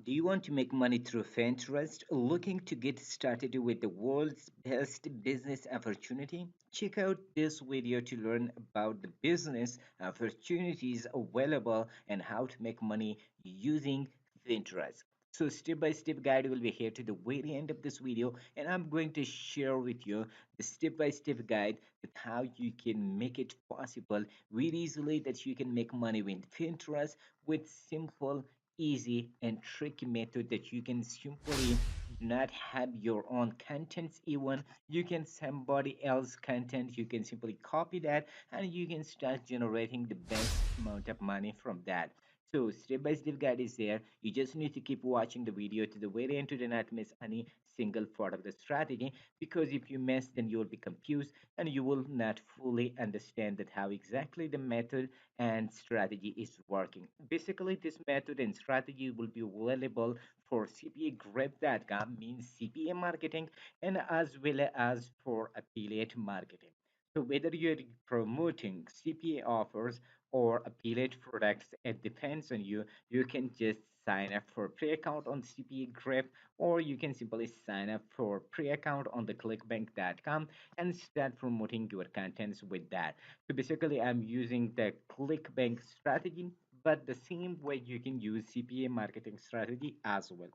Do you want to make money through Pinterest? Looking to get started with the world's best business opportunity? Check out this video to learn about the business opportunities available and how to make money using Pinterest. So step by step guide will be here to the very end of this video, and I'm going to share with you the step by step guide with how you can make it possible very easily that you can make money with Pinterest with simple, easy and tricky method that you can simply not have your own contents. Even you can somebody else content, you can simply copy that and you can start generating the best amount of money from that. So step by step guide is there. You just need to keep watching the video to the very end to do not miss any single part of the strategy, because if you miss then you will be confused and you will not fully understand that how exactly the method and strategy is working. Basically, this method and strategy will be available for CPAgrip.com, means CPA marketing, and as well as for affiliate marketing. So whether you're promoting CPA offers or affiliate products, it depends on you. You can just sign up for pre-account on CPA Grip, or you can simply sign up for pre-account on the clickbank.com and start promoting your contents with that. So basically, I'm using the ClickBank strategy, but the same way you can use CPA marketing strategy as well.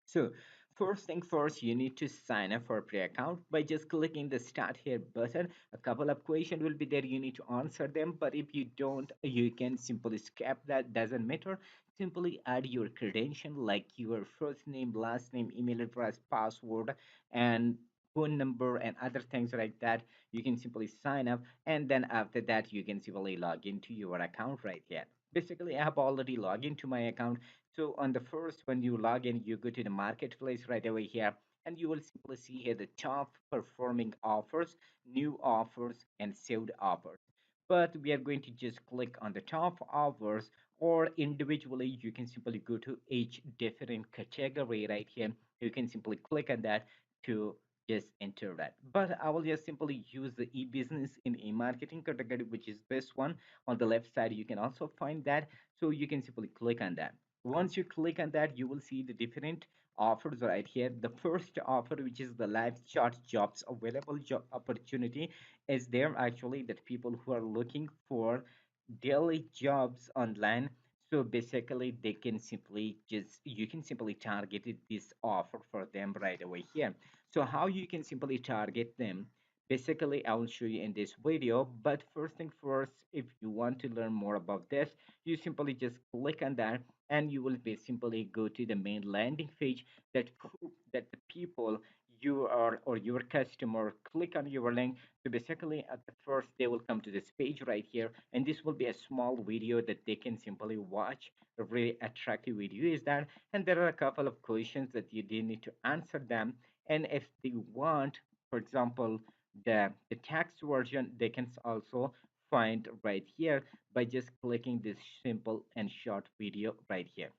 So first thing first, you need to sign up for a pre-account by just clicking the start here button. A couple of questions will be there. You need to answer them, but if you don't, you can simply skip that. Doesn't matter. Simply add your credential like your first name, last name, email address, password, and phone number and other things like that. You can simply sign up, and then after that, you can simply log into your account right here. Basically, I have already logged into my account. So on the first, when you log in, you go to the marketplace right away here, and you will simply see here the top performing offers, new offers, and saved offers. But we are going to just click on the top offers, or individually, you can simply go to each different category right here. You can simply click on that to just enter that. But I will just simply use the e-business in e-marketing category, which is this one. On the left side, you can also find that. So you can simply click on that. Once you click on that, you will see the different offers right here. The first offer, which is the live chat jobs available job opportunity, is there actually that people who are looking for daily jobs online. So basically they can simply just, you can simply target this offer for them right away here. So how you can simply target them, basically I will show you in this video. But first thing first, if you want to learn more about this, you simply just click on that and you will be simply go to the main landing page that that the people you are or your customer click on your link. So basically at the first they will come to this page right here, and this will be a small video that they can simply watch. A really attractive video is that, and there are a couple of questions that you do need to answer them. And if they want, for example, the text version, they can also find right here by just clicking this simple and short video right here.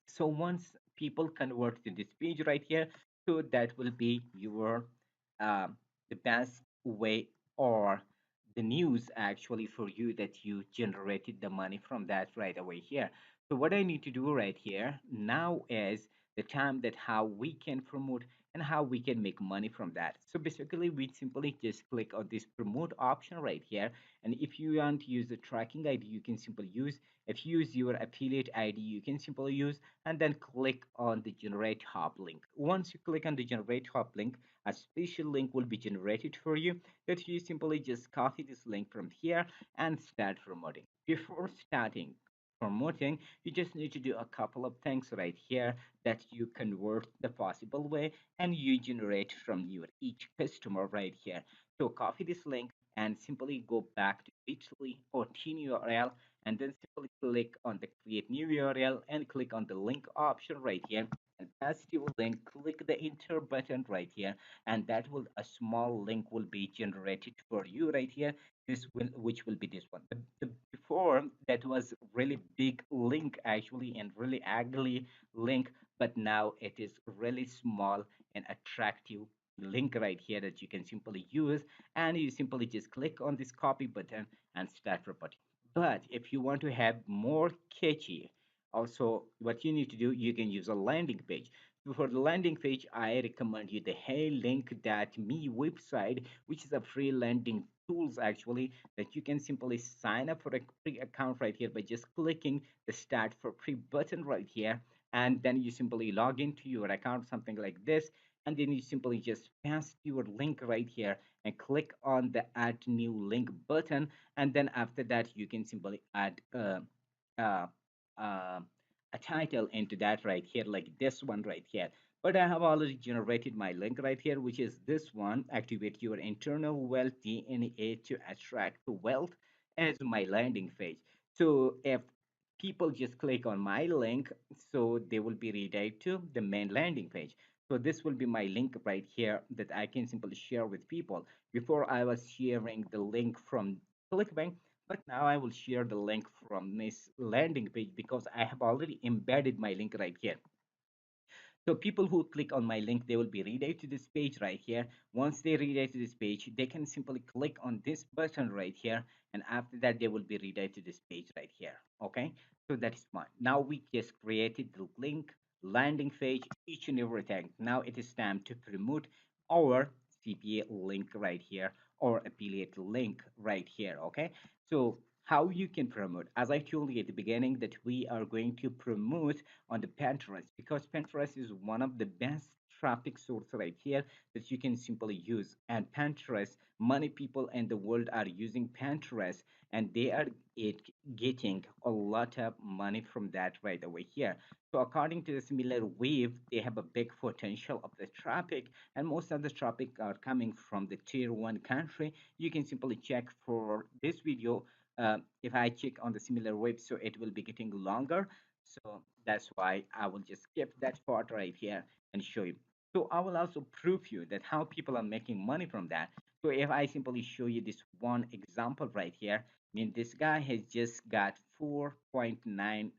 So once people convert to this page right here, so that will be your the best way, or the news actually for you that you generated the money from that right away here. So what I need to do right here now is the time that how we can promote and how we can make money from that. So basically we simply just click on this promote option right here, and if you want to use the tracking ID, you can simply use. If you use your affiliate ID, you can simply use, and then click on the generate hop link. Once you click on the generate hop link, a special link will be generated for you that you simply just copy this link from here and start promoting. Before starting promoting, you just need to do a couple of things right here that you convert the possible way and you generate from your each customer right here. So copy this link and simply go back to bit.ly or tin URL, and then simply click on the create new URL and click on the link option right here, and paste your link. Click the enter button right here, and that will, a small link will be generated for you right here. This will, which will be this one. Before that was really big link actually and really ugly link, but now it is really small and attractive link right here that you can simply use, and you simply just click on this copy button and start reporting. But if you want to have more catchy Also, what you need to do, you can use a landing page. So for the landing page, I recommend you the Hey Link that me website, which is a free landing tools actually that you can simply sign up for a free account right here by just clicking the start for free button right here, and then you simply log into your account, something like this, and then you simply just paste your link right here and click on the add new link button, and then after that you can simply add uh, uh, a title into that right here, like this one right here. But I have already generated my link right here, which is this one: activate your internal wealth DNA to attract wealth, as my landing page. So if people just click on my link, so they will be redirected to the main landing page. So this will be my link right here that I can simply share with people. Before I was sharing the link from clickbank, but now I will share the link from this landing page because I have already embedded my link right here. So people who click on my link, they will be redirected to this page right here. Once they redirect to this page, they can simply click on this button right here, and after that, they will be redirected to this page right here. Okay, so that is fine. Now we just created the link, landing page, each and everything. Now it is time to promote our CPA link right here or affiliate link right here. Okay, so how you can promote, as I told you at the beginning, that we are going to promote on the Pinterest, because Pinterest is one of the best traffic source right here that you can simply use. And Pinterest, many people in the world are using Pinterest, and they are it, getting a lot of money from that right away here. So according to the similar wave, they have a big potential of the traffic, and most of the traffic are coming from the tier one country. You can simply check for this video. If I check on the similar web, so it will be getting longer. So that's why I will just skip that part right here and show you. So I will also prove you that how people are making money from that. So if I simply show you this one example right here, I mean, this guy has just got 4.9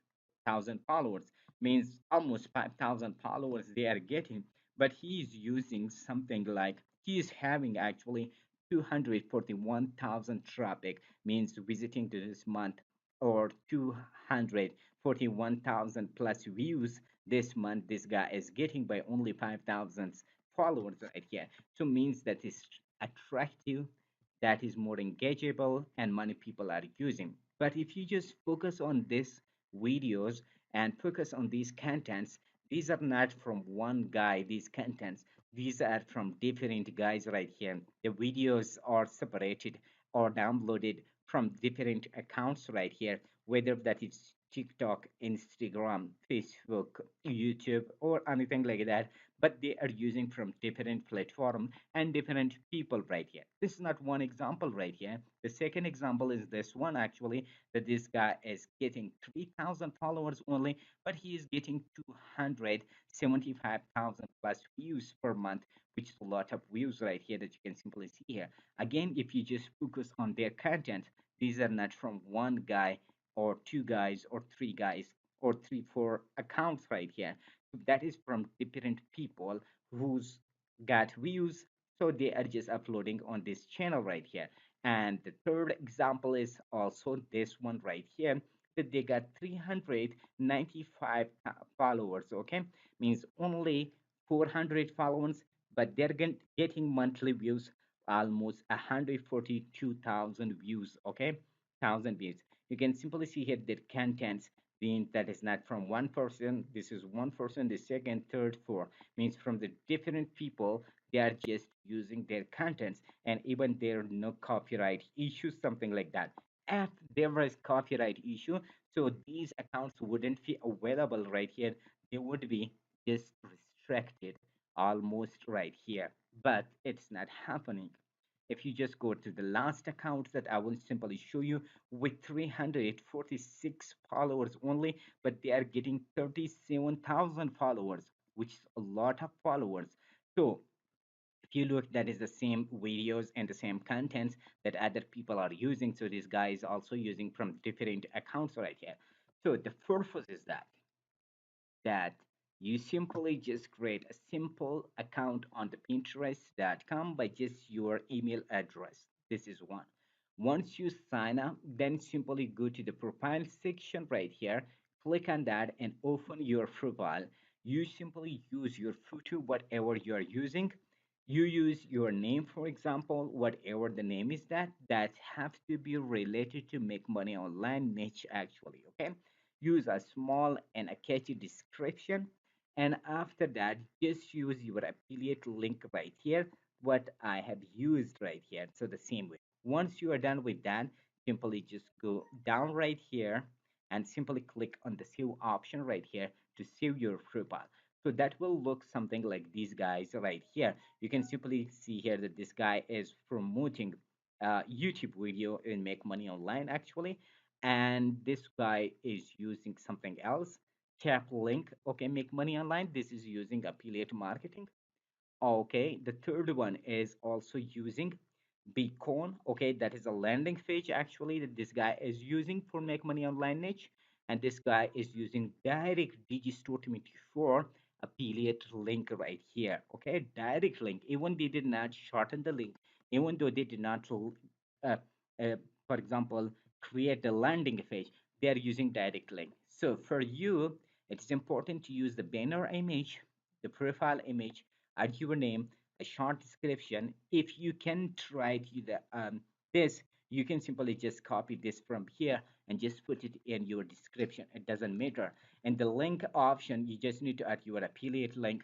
thousand followers, means almost 5,000 followers they are getting, but he is using something like, he is having actually 241,000 traffic, means visiting to this month, or 241,000 plus views this month this guy is getting by only 5,000 followers right here. So means that is attractive, that is more engageable, and many people are using. But if you just focus on these videos and focus on these contents, these are not from one guy, these contents, these are from different guys right here. The videos are separated or downloaded from different accounts right here, whether that is TikTok, Instagram, Facebook, YouTube, or anything like that. But they are using from different platform and different people right here. This is not one example right here. The second example is this one actually, that this guy is getting 3,000 followers only, but he is getting 275,000 plus views per month, which is a lot of views right here that you can simply see here. Again, if you just focus on their content, these are not from one guy or two guys or three guys or three, four accounts right here. That is from different people who's got views. So they are just uploading on this channel right here. And the third example is also this one right here, that they got 395 followers. Okay, means only 400 followers, but they're getting monthly views almost 142,000 views. Okay, thousand views. You can simply see here that contents being that is not from one person. This is one person. The second, third, fourth means from the different people. They are just using their contents, and even there are no copyright issues, something like that. If there was copyright issue, so these accounts wouldn't be available right here. They would be just restricted almost right here, but it's not happening. If you just go to the last account that I will simply show you, with 346 followers only, but they are getting 37,000 followers, which is a lot of followers. So if you look, that is the same videos and the same contents that other people are using. So this guy is also using from different accounts right here. So the purpose is that you simply just create a simple account on the pinterest.com by just your email address. This is one. Once you sign up, then simply go to the profile section right here, click on that and open your profile. You simply use your photo, whatever you are using. You use your name, for example, whatever the name is, that have to be related to make money online niche actually. Okay, use a small and a catchy description, and after that just use your affiliate link right here, what I have used right here. So the same way, once you are done with that, simply just go down right here and simply click on the save option right here to save your profile. So that will look something like these guys right here. You can simply see here that this guy is promoting YouTube video and make money online actually, and this guy is using something else. Tap link, okay, make money online. This is using affiliate marketing. Okay, the third one is also using Bitcoin. Okay, that is a landing page actually that this guy is using for make money online niche, and this guy is using direct digistore 24 affiliate link right here. Okay, direct link. Even they did not shorten the link, even though they did not, uh, for example, create the landing page, they are using direct link. So for you, it's important to use the banner image, the profile image, add your name, a short description. If you can try to this, you can simply just copy this from here and just put it in your description. It doesn't matter. And the link option, you just need to add your affiliate link.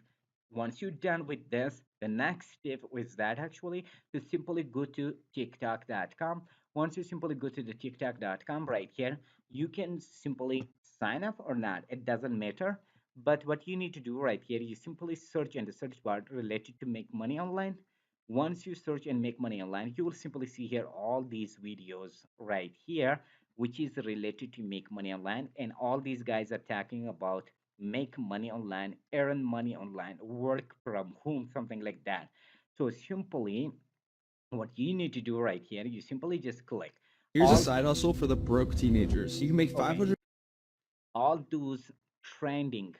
Once you're done with this, the next step is that actually to simply go to tiktok.com. Once you simply go to the tiktok.com right here, you can simply sign up or not. It doesn't matter, but what you need to do right here, you simply search in the search bar related to make money online. Once you search and make money online, you will simply see here all these videos right here, which is related to make money online. And all these guys are talking about make money online, earn money online, work from home, something like that. So simply what you need to do right here, you simply just click Here's a all side hustle for the broke teenagers. You can make okay 500. all those trending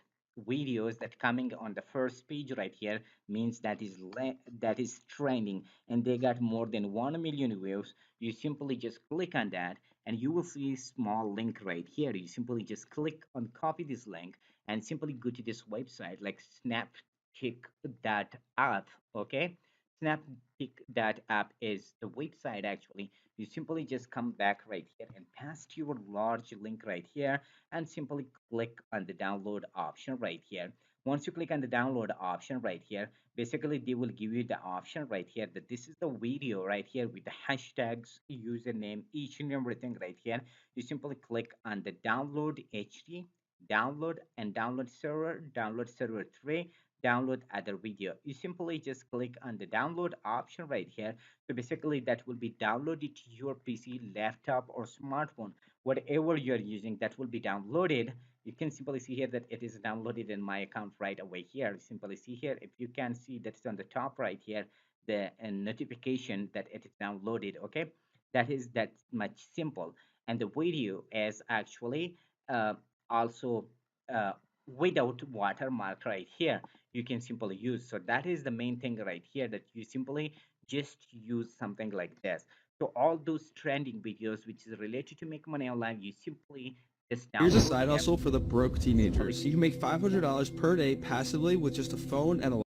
videos that coming on the first page right here means that is trending, and they got more than 1 million views. You simply just click on that and you will see a small link right here. You simply just click on copy this link and simply go to this website like snaptick.app. Okay, snaptick.app is the website actually. You simply just come back right here and paste your large link right here and simply click on the download option right here. Once you click on the download option right here, basically they will give you the option right here that this is the video right here with the hashtags, username, each and everything right here. You simply click on the download HD, download and download server 3, download other video. You simply just click on the download option right here. So basically that will be downloaded to your PC, laptop or smartphone, whatever you're using, that will be downloaded. You can simply see here that it is downloaded in my account right away here. Simply see here, if you can see that it's on the top right here, the notification that it is downloaded. Okay, that is that much simple. And the video is actually uh, also uh, without watermark right here. You can simply use. So that is the main thing right here, that you simply just use something like this. So all those trending videos which is related to make money online, you simply just Here's a download side them hustle for the broke and simply teenagers. You just can make use them. $500 per day passively with just a phone and a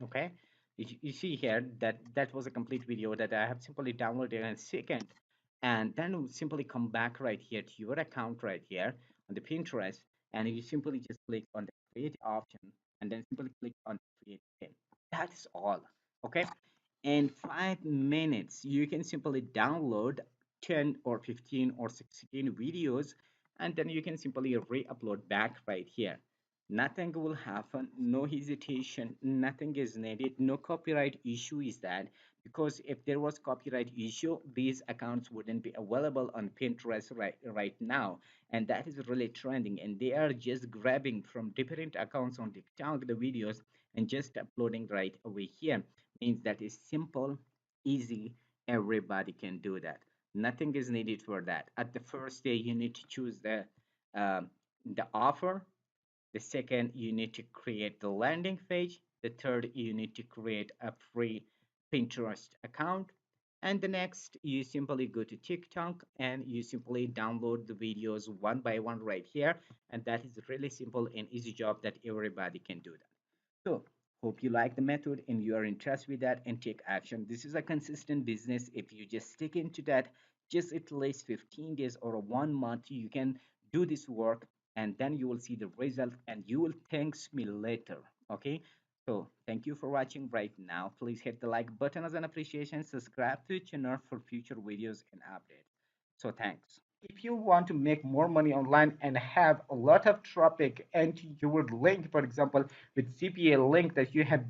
Okay, you see here that that was a complete video that I have simply downloaded in a second, and then we'll simply come back right here to your account right here on the Pinterest, and you simply just click on the create option and then simply click on create pin. That's all. Okay, in 5 minutes you can simply download 10 or 15 or 16 videos, and then you can simply re-upload back right here. Nothing will happen, no hesitation, nothing is needed, no copyright issue is that, because if there was copyright issue, these accounts wouldn't be available on Pinterest right now. And that is really trending, and they are just grabbing from different accounts on TikTok the videos and just uploading right away here. Means that is simple, easy, everybody can do that. Nothing is needed for that. At the first day you need to choose um, the offer. The second, you need to create the landing page. The third, you need to create a free Pinterest account. And the next, you simply go to TikTok and you simply download the videos one by one right here. And that is really simple and easy job that everybody can do that. So, hope you like the method and you are interested with that and take action. This is a consistent business. If you just stick into that, just at least 15 days or 1 month, you can do this work and then you will see the result and you will thanks me later. Okay. So, thank you for watching right now. Please hit the like button as an appreciation. Subscribe to the channel for future videos and updates. So, thanks. If you want to make more money online and have a lot of traffic and your link, for example, with CPA link that you have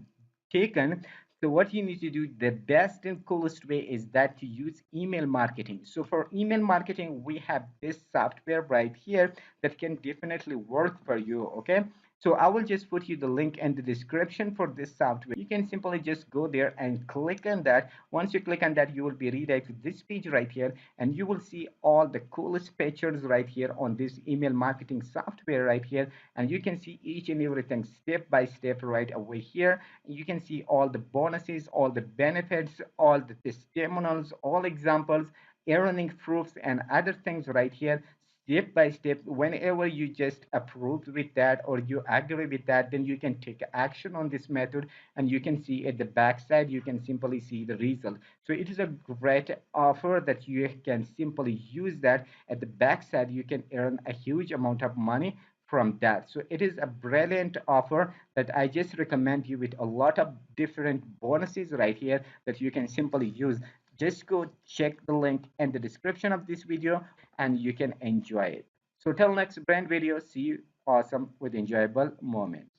taken, so what you need to do, the best and coolest way is that to use email marketing. So for email marketing, we have this software right here that can definitely work for you. Okay. So I will just put you the link in the description for this software. You can simply just go there and click on that. Once you click on that, you will be redirected to this page right here, and you will see all the coolest features right here on this email marketing software right here. And you can see each and everything step by step right away here. You can see all the bonuses, all the benefits, all the testimonials, all examples, earning proofs, and other things right here step by step. Whenever you just approve with that or you agree with that, then you can take action on this method, and you can see at the backside you can simply see the result. So it is a great offer that you can simply use that. At the backside you can earn a huge amount of money from that. So it is a brilliant offer that I just recommend you with a lot of different bonuses right here that you can simply use. Just go check the link in the description of this video and you can enjoy it. So till next brand video, see you awesome with enjoyable moment.